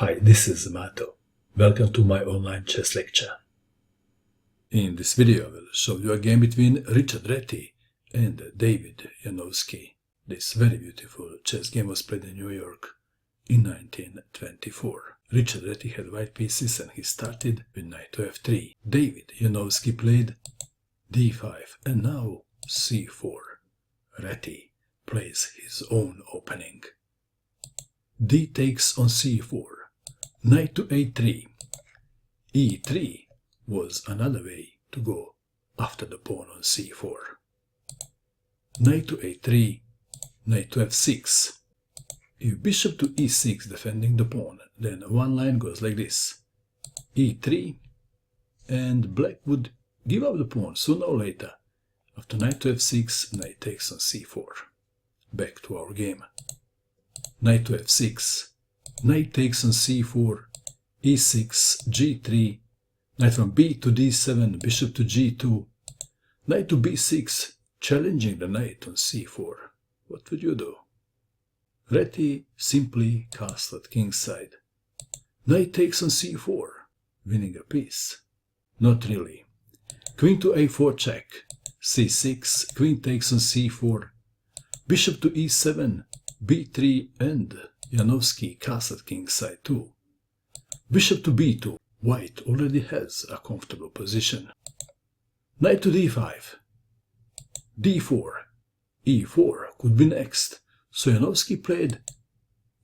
Hi, this is Mato. Welcome to my online chess lecture. In this video I will show you a game between Reti and David Janowski. This very beautiful chess game was played in New York in 1924. Reti had white pieces and he started with knight to f3. David Janowski played d5 and now c4. Reti plays his own opening. D takes on c4. Knight to a3. e3 was another way to go after the pawn on c4. Knight to a3. Knight to f6. If bishop to e6 defending the pawn, then one line goes like this. e3, and black would give up the pawn sooner or later. After knight to f6, knight takes on c4. Back to our game. Knight to f6, knight takes on c4, e6, g3, knight from b to d7, bishop to g2, knight to b6, challenging the knight on c4. What would you do? Reti simply castled kingside. Knight takes on c4, winning a piece. Not really. Queen to a4 check, c6, queen takes on c4, bishop to e7, b3, and Janowski castled kingside too. Bishop to b2, white already has a comfortable position. Knight to d5, d4, e4 could be next, so Janowski played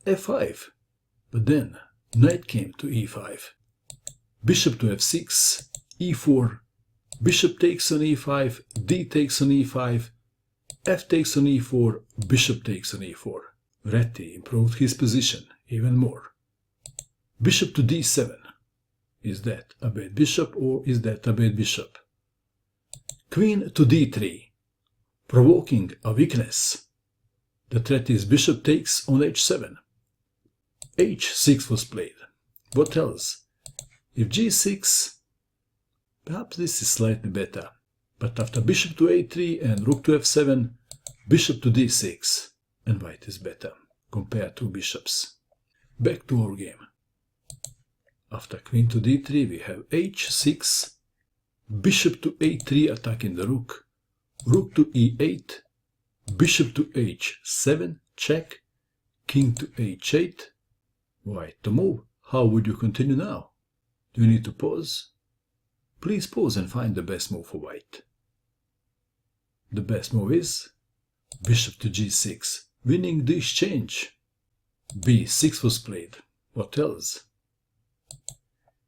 f5, but then knight came to e5. Bishop to f6, e4, bishop takes on e5, d takes on e5, f takes on e4, bishop takes on e4. Reti improved his position even more. Bishop to d7. Is that a bad bishop or is that a bad bishop? Queen to d3. Provoking a weakness. That Reti's bishop takes on h7. h6 was played. What else? If g6, perhaps this is slightly better. But after bishop to a3 and rook to f7, bishop to d6, and white is better. Compare two bishops. Back to our game. After queen to d3 we have h6, bishop to a3 attacking the rook, rook to e8, bishop to h7, check, king to h8, white to move. How would you continue now? Do you need to pause? Please pause and find the best move for white. The best move is bishop to g6, winning the exchange. b6 was played. What else?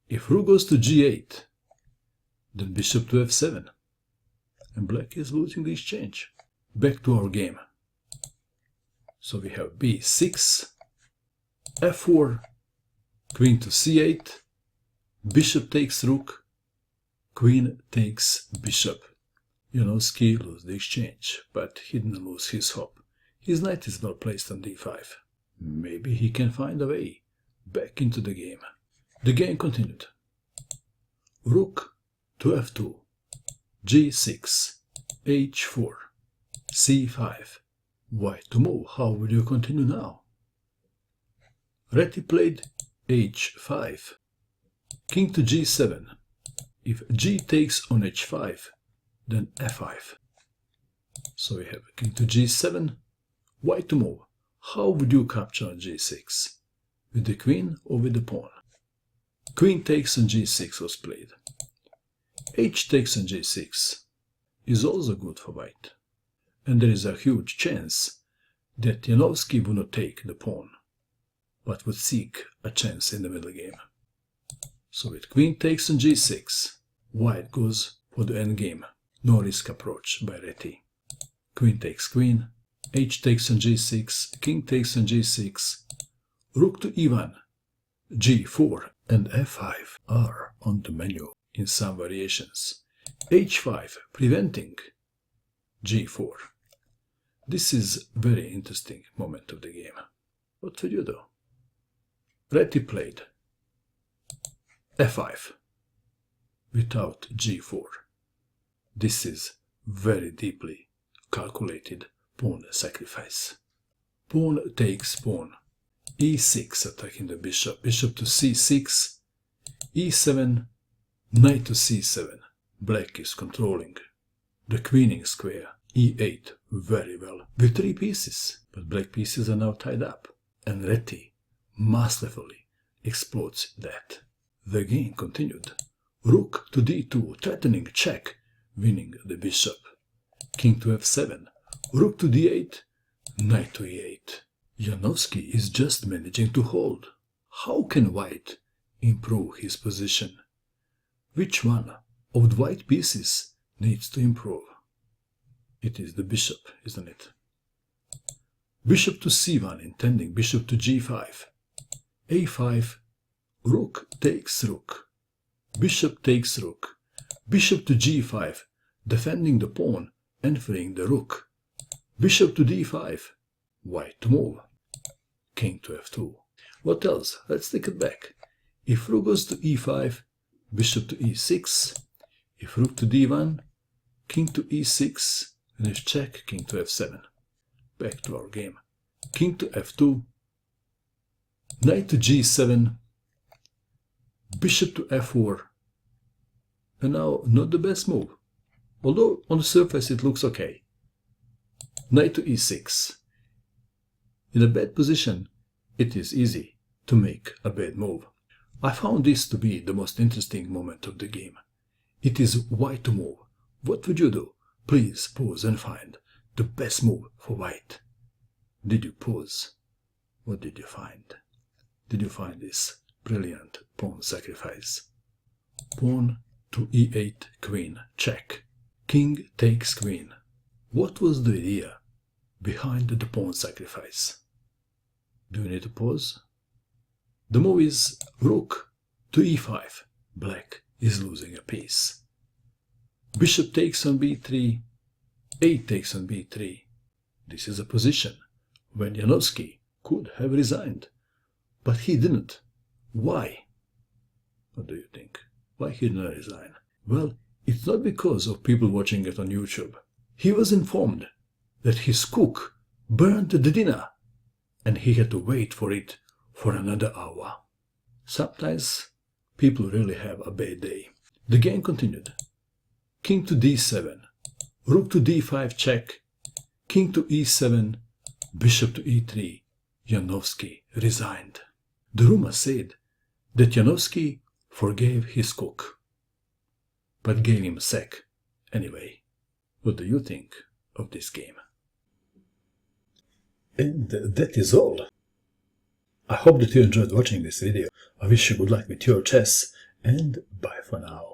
If rook goes to g8, then bishop to f7, and black is losing the exchange. Back to our game. So we have b6, f4, queen to c8, bishop takes rook, queen takes bishop. Janowski lost the exchange, but he didn't lose his hope. His knight is well placed on d5. Maybe he can find a way back into the game. The game continued. Rook to f2, g6, h4, c5. White to move. How will you continue now? Reti played h5, king to g7. If g takes on h5, then f5. So we have king to g7, white to move. How would you capture on g6? With the queen or with the pawn? Queen takes on g6 was played. H takes on g6 is also good for white. And there is a huge chance that Janowski would not take the pawn, but would seek a chance in the middle game. So with queen takes on g6, white goes for the endgame. No risk approach by Reti. Queen takes queen, h takes on g6, king takes on g6, rook to e1, g4 and f5 are on the menu in some variations. h5 preventing g4. This is very interesting moment of the game. What would you do? Reti played f5 without g4. This is very deeply calculated pawn sacrifice. Pawn takes pawn. e6, attacking the bishop. Bishop to c6, e7, knight to c7. Black is controlling the queening square. e8, very well, with 3 pieces. But black pieces are now tied up, and Reti masterfully exploits that. The game continued. Rook to d2, threatening check, winning the bishop. King to f7, rook to d8, knight to e8. Janowski is just managing to hold. How can white improve his position? Which one of the white pieces needs to improve? It is the bishop, isn't it? Bishop to c1, intending bishop to g5. a5, rook takes rook. Bishop takes rook. Bishop to g5, defending the pawn and freeing the rook. Bishop to d5, white to move. King to f2. What else? Let's take it back. If rook goes to e5, bishop to e6. If rook to d1, king to e6. And if check, king to f7. Back to our game. King to f2. Knight to g7. Bishop to f4. And now, not the best move. Although on the surface it looks okay. Knight to e6. In a bad position, it is easy to make a bad move. I found this to be the most interesting moment of the game. It is white to move. What would you do? Please pause and find the best move for white. Did you pause? What did you find? Did you find this brilliant pawn sacrifice? Pawn to e8, queen, check. King takes queen. What was the idea behind the pawn sacrifice? Do you need to pause? The move is rook to e5. Black is losing a piece. Bishop takes on b3. A takes on b3. This is a position when Janowski could have resigned. But he didn't. Why? What do you think? Why he did not resign? Well, it's not because of people watching it on YouTube. He was informed that his cook burned the dinner and he had to wait for it for another hour. Sometimes people really have a bad day. The game continued. King to d7, rook to d5 check, king to e7, bishop to e3. Janowski resigned. The rumor said that Janowski forgave his cook, but gave him a sack anyway. What do you think of this game? And that is all. I hope that you enjoyed watching this video. I wish you good luck with your chess, and bye for now.